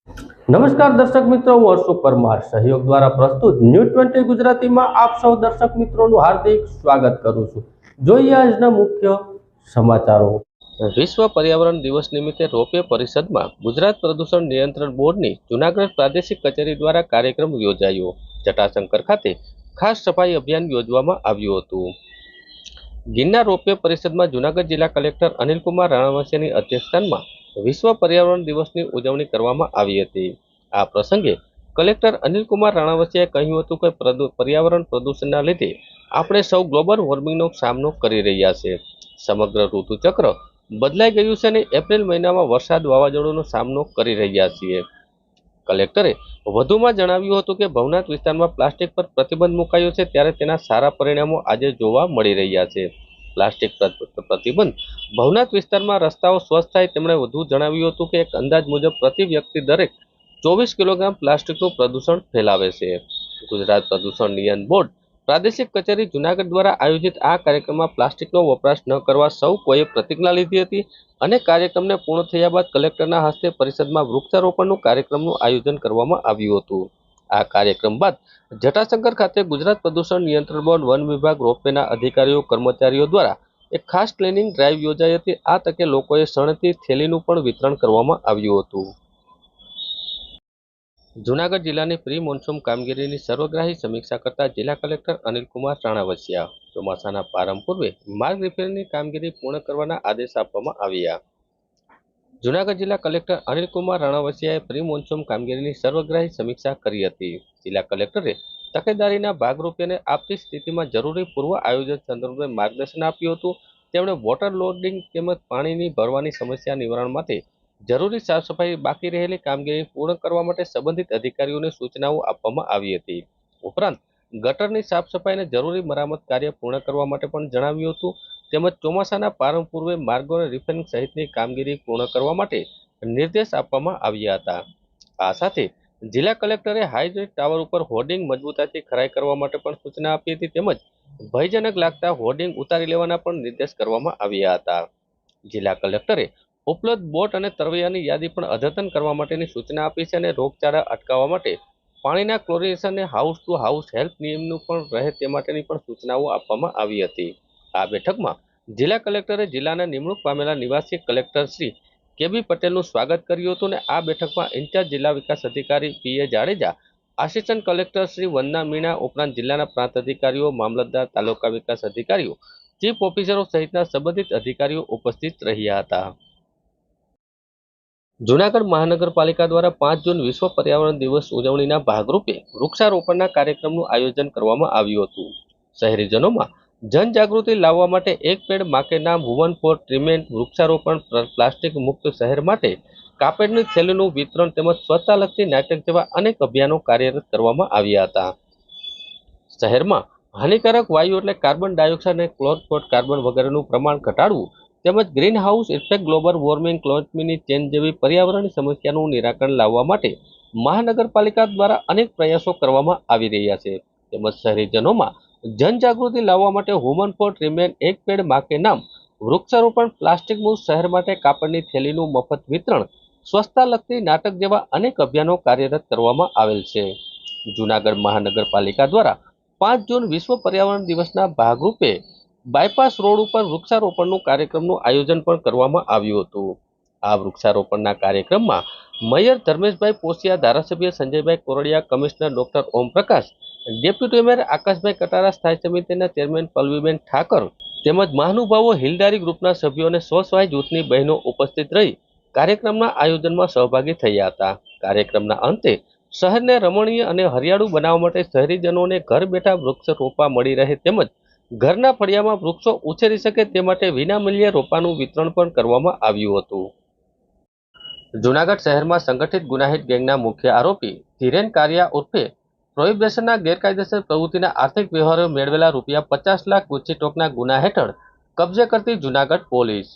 નમસ્કાર દર્શક મિત્રો, હું હર્ષુ પરમાર સહયોગ દ્વારા પ્રસ્તુત ન્યૂઝ 20 ગુજરાતીમાં આપ સૌ દર્શક મિત્રોનું હાર્દિક સ્વાગત કરું છું। જોઈએ આજના મુખ્ય સમાચારો। વિશ્વ પર્યાવરણ દિવસ નિમિત્તે રોપવે પરિષદમાં ગુજરાત પ્રદૂષણ નિયંત્રણ બોર્ડની જૂનાગઢ પ્રાદેશિક કચેરી દ્વારા કાર્યક્રમ યોજાયો। જટાશંકર ખાતે ખાસ સફાઈ અભિયાન યોજવામાં આવ્યું હતું। ગિરનાર રોપવે પરિષદમાં જૂનાગઢ જિલ્લા કલેક્ટર અનિલકુમાર રાણાવસિયાની અધ્યક્ષસ્થાનમાં વિશ્વ પર્યાવરણ દિવસની ઉજવણી કરવામાં આવી હતી। આ પ્રસંગે કલેક્ટર અનિલકુમાર રાણાવસિયાએ કહ્યું હતું કે પર્યાવરણ પ્રદૂષણના લીધે આપણે સૌ ગ્લોબલ વોર્મિંગનો સામનો કરી રહ્યા છે। સમગ્ર ઋતુચક્ર બદલાઈ ગયું છે અને એપ્રિલ મહિનામાં વરસાદ વાવાઝોડાનો સામનો કરી રહ્યા છીએ। કલેક્ટરે વધુમાં જણાવ્યું હતું કે ભવનાથ વિસ્તારમાં પ્લાસ્ટિક પર પ્રતિબંધ મુકાયો છે, ત્યારે તેના સારા પરિણામો આજે જોવા મળી રહ્યા છે। પ્લાસ્ટિક પ્રતિબંધ ભવનાથ વિસ્તારમાં રસ્તાઓ સ્વચ્છ થાય। તેમણે વધુ જણાવ્યું હતું કે એક અંદાજ મુજબ પ્રતિ વ્યક્તિ દરેક 24 કિલોગ્રામ પ્લાસ્ટિકનું પ્રદૂષણ ફેલાવે છે। ગુજરાત પ્રદૂષણ નિયંત્રણ બોર્ડ પ્રાદેશિક કચેરી જૂનાગઢ દ્વારા આયોજિત આ કાર્યક્રમમાં પ્લાસ્ટિકનો વપરાશ ન કરવા સૌ કોઈએ પ્રતિજ્ઞા લીધી હતી અને કાર્યક્રમને પૂર્ણ થયા બાદ કલેક્ટરના હસ્તે પરિષદમાં વૃક્ષારોપણનું કાર્યક્રમનું આયોજન કરવામાં આવ્યું હતું। આ કાર્યક્રમ બાદ જટાશંકર ખાતે ગુજરાત પ્રદૂષણ નિયંત્રણ બોર્ડ, વન વિભાગ, રોપવેના અધિકારીઓ કર્મચારીઓ દ્વારા એક ખાસ ક્લીનિંગ ડ્રાઈવ યોજાઈ હતી। આ તકે લોકોએ શણથી થેલીનું પણ વિતરણ કરવામાં આવ્યું હતું। જૂનાગઢ જિલ્લાની પ્રી મોન્સૂન કામગીરીની સર્વગ્રાહી સમીક્ષા કરતા જિલ્લા કલેક્ટર અનિલકુમાર રાણાવસિયા ચોમાસાના પ્રારંભ પૂર્વે માર્ગ રિપેરની કામગીરી પૂર્ણ કરવાના આદેશ આપવામાં આવ્યા। જૂનાગઢ જિલ્લા કલેક્ટર અનિલકુમાર રાણાવસિયાએ પ્રી મોન્સૂન કામગીરીની સર્વગ્રાહી સમીક્ષા કરી હતી। જિલ્લા કલેક્ટરે તકેદારીના ભાગરૂપે આપતી સ્થિતિમાં જરૂરી પૂર્વ આયોજન સંદર્ભે માર્ગદર્શન આપ્યું હતું। તેમણે વોટર લોડિંગ તેમજ પાણીની ભરવાની સમસ્યા નિવારણ માટે જરૂરી સાફ સફાઈ બાકી રહેલી કામગીરી પૂર્ણ કરવા માટે સંબંધિત અધિકારીઓને સૂચનાઓ આપવામાં આવી હતી। ઉપરાંત ગટરની સાફ સફાઈ અને જરૂરી મરામત કાર્ય પૂર્ણ કરવા માટે પણ જણાવ્યું હતું। તેમજ ચોમાસાના પ્રારંભ પૂર્વે માર્ગો અને રિપેરિંગ સહિતની કામગીરી પૂર્ણ કરવા માટે નિર્દેશ આપવામાં આવ્યા હતા। આ સાથે જિલ્લા કલેક્ટરે હાઈવે ટાવર ઉપર હોર્ડિંગ મજબૂતાઈથી ખરાઈ કરવા માટે પણ સૂચના આપી હતી। તેમજ ભયજનક લાગતા હોર્ડિંગ ઉતારી લેવાના પણ નિર્દેશ કરવામાં આવ્યા હતા। જિલ્લા કલેક્ટરે ઉપલબ્ધ બોટ અને તરવૈયાની યાદી પણ અદ્યતન કરવા માટેની સૂચના આપી છે અને રોગચાળા અટકાવવા માટે પાણીના ક્લોરિનેશન અને હાઉસ ટુ હાઉસ હેલ્પ નિયમનું પણ રહે તે માટેની પણ સૂચનાઓ આપવામાં આવી હતી। આ બેઠકમાં જિલ્લા કલેક્ટરે જિલ્લાના નિમણૂક પામેલા નિવાસી કલેક્ટર શ્રી કેબી પટેલનું સ્વાગત કર્યું હતું અને આ બેઠકમાં ઇન્ચાર્જ જિલ્લા વિકાસ અધિકારી પીએ જાડેજા, આસિસ્ટન્ટ કલેક્ટર શ્રી વંદના મીણા ઉપરાંત જિલ્લાના પ્રાંત અધિકારીઓ, મામલતદાર, તાલુકા વિકાસ અધિકારીઓ, ચીફ ઓફિસરો સહિતના સંબંધિત અધિકારીઓ ઉપસ્થિત રહ્યા હતા। જૂનાગઢ મહાનગરપાલિકા દ્વારા 5 જૂન વિશ્વ પર્યાવરણ દિવસ ઉજવણીના ભાગરૂપે વૃક્ષારોપણના કાર્યક્રમનું આયોજન કરવામાં આવ્યું હતું। શહેરીજનોમાં જનજાગૃતિ લાવવા માટે એક પેડ માં કે નામ, વુમન ફોર ટ્રીમેન્ટ, વૃક્ષારોપણ, પ્લાસ્ટિક મુક્ત શહેર માટે કાપડની થેલીનું વિતરણ તેમજ સ્વચ્છતા લક્ષી નાટક જેવા અનેક અભિયાનો કાર્યરત કરવામાં આવ્યા હતા। શહેરમાં હાનિકારક વાયુ એટલે કાર્બન ડાયોક્સાઇડ અને ક્લોરોફ્લોરો કાર્બન વગેરેનું પ્રમાણ ઘટાડવું તેમજ green house effect, global warming, climate change જેવી પર્યાવરણીય સમસ્યાનું નિરાકરણ લાવવા માટે મહાનગરપાલિકા દ્વારા અનેક પ્રયાસો કરવામાં આવી રહ્યા છે। તેમજ શહેરીજનોમાં જનજાગૃતિ લાવવા માટે વુમન ફોર ટ્રીમેન્ટ, એક પેડ માં કે નામ, વૃક્ષારોપણ, પ્લાસ્ટિક મુક્ત શહેર માટે કાપડની થેલીનું મફત વિતરણ, સ્વચ્છતા લક્ષી નાટક જેવા અનેક અભિયાનો કાર્યરત કરવામાં આવેલ છે। જૂનાગઢ મહાનગરપાલિકા દ્વારા 5 જૂન વિશ્વ પર્યાવરણ દિવસના ભાગરૂપે બાયપાસ રોડ ઉપર વૃક્ષારોપણનું કાર્યક્રમનું આયોજન પણ કરવામાં આવ્યું હતું। આ વૃક્ષારોપણના કાર્યક્રમમાં મેયર ધર્મેશભાઈ પોસિયા, ધારાસભ્ય સંજયભાઈ Kordia, commissioner doctor Om Prakash, deputy mayor આકાશભાઈ Katara, સ્થાયી સમિતિના ચેરમેન પલ્લવીબેન ઠાકર તેમજ મહાનુભાવો, હિલદારી ગ્રુપના સભ્યો અને સ્વ-સહાય જૂથની બહેનો ઉપસ્થિત રહી કાર્યક્રમના આયોજનમાં સહભાગી થયા હતા। કાર્યક્રમના અંતે શહેરને રમણીય અને હરિયાળું બનાવવા માટે શહેરીજનોને ઘર બેઠા વૃક્ષ રોપવા મળી રહે તેમજ ઘરના ફળિયામાં વૃક્ષો ઉછેરી શકે તે માટે વિનામૂલ્યે રોપાનું વિતરણ પણ કરવામાં આવ્યું હતું। જૂનાગઢ શહેરમાં સંગઠિત ગુનાહિત ગેંગના મુખ્ય આરોપી ધીરેન કારિયા ઉર્ફે પ્રોહિબિશનના ગેરકાયદેસર પ્રવૃત્તિના આર્થિક વ્યવહારો મેળવેલા ₹50 લાખ ગુજસીટોકના ગુના હેઠળ કબજે કરતી જૂનાગઢ પોલીસ।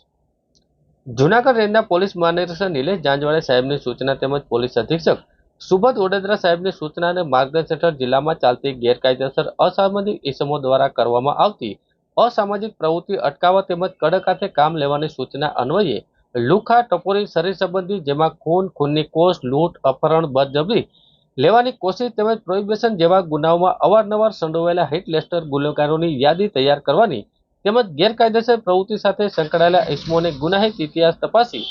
જૂનાગઢ રેન્જના પોલીસ મહાનિરીક્ષક નિલેશ જાંજવાળે સાહેબની સૂચના તેમજ પોલીસ અધિક્ષક સુબોધ વડોદરા સાહેબની સૂચના અને માર્ગદર્શન હેઠળ જિલ્લામાં ચાલતી ગેરકાયદેસર અસામાજિક ઇસમો દ્વારા કરવામાં આવતી અસામાજિક પ્રવૃત્તિ અટકાવવા તેમજ કડક હાથે કામ લેવાની સૂચના અન્વયે લુખા ટપોરી શરીર સંબંધી જેમાં ખૂનની કોશ, લૂંટ, અપહરણ, બળજબરી લેવાની કોશિશ તેમજ પ્રોહિબિશન જેવા ગુનાઓમાં અવારનવાર સંડોવાયેલા હિટલિસ્ટેડ ગુનેગારોની યાદી તૈયાર કરવાની તેમજ ગેરકાયદેસર પ્રવૃત્તિ સાથે સંકળાયેલા ઇસમોને ગુનાહિત ઇતિહાસ તપાસી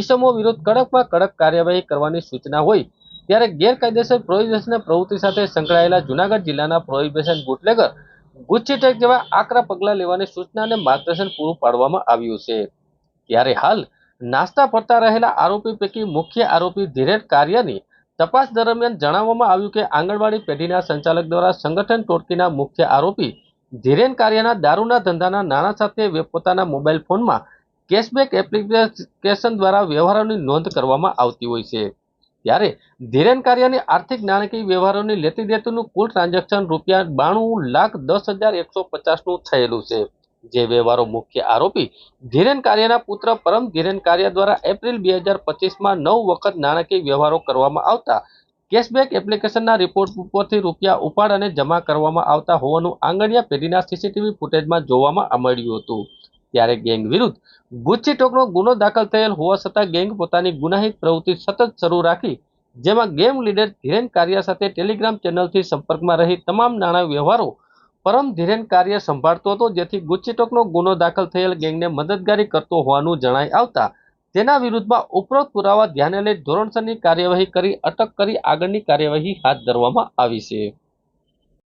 ઇસમો વિરુદ્ધ કડકમાં કડક કાર્યવાહી કરવાની સૂચના હોય ત્યારે ગેરકાયદેસર પ્રોહિબિશન પ્રવૃત્તિ સાથે સંકળાયેલા જૂનાગઢ જિલ્લાના પ્રોહિબિશન બુટલેગર ગુચ્છીટેક જેવા આકરા પગલાં લેવાની સૂચના અને માર્ગદર્શન પૂરું પાડવામાં આવ્યું છે। ત્યારે હાલ નાસ્તા ફરતા રહેલા આરોપી પૈકી મુખ્ય આરોપી ધીરેન કારિયાની તપાસ દરમિયાન જણાવવામાં આવ્યું કે આંગણવાડી પેઢીના સંચાલક દ્વારા સંગઠન ટોળકીના મુખ્ય આરોપી ધીરેન કારિયાના દારૂના ધંધાના નાણાં સાથે પોતાના મોબાઈલ ફોનમાં કેશબેક એપ્લિકેશન દ્વારા વ્યવહારોની નોંધ કરવામાં આવતી હોય છે। ત્યારે ધીરેન કારિયાની આર્થિક નાણાકીય વ્યવહારોની લેતી દેતીનું કુલ ટ્રાન્ઝેક્શન ₹92,10,150નું થયેલું છે। જે વ્યવહારો મુખ્ય આરોપી ધીરેન કારિયાના પુત્ર પરમ ધીરેન કારિયા દ્વારા એપ્રિલ 2025માં 9 વખત નાણાકીય વ્યવહારો કરવામાં આવતા કેશબેક એપ્લિકેશનના રિપોર્ટ ઉપરથી રૂપિયા ઉપાડ અને જમા કરવામાં આવતા હોવાનું આંગણિયા પેઢીના સીસીટીવી ફૂટેજમાં જોવામાં મળ્યું હતું। ત્યારે ગેંગ વિરુદ્ધ ગુચ્છીટોકનો ગુનો દાખલ થયેલ હોવા છતાં ગેંગ પોતાની ગુનાહિત પ્રવૃત્તિ સતત શરૂ રાખી જેમાં ગેમ લીડર ધીરેન કારિયા સાથે ટેલિગ્રામ ચેનલથી સંપર્કમાં રહી તમામ નાણાં વ્યવહારો પરમ ધીરેન કાર્ય સંભાળતો હતો જેથી ગુચ્છીટોકનો ગુનો દાખલ થયેલ ગેંગને મદદગારી કરતો હોવાનું જણાઈ આવતા તેના વિરુદ્ધમાં ઉપરોક્ત પુરાવા ધ્યાને લઈ ધોરણસરની કાર્યવાહી કરી અટક કરી આગળની કાર્યવાહી હાથ ધરવામાં આવી છે।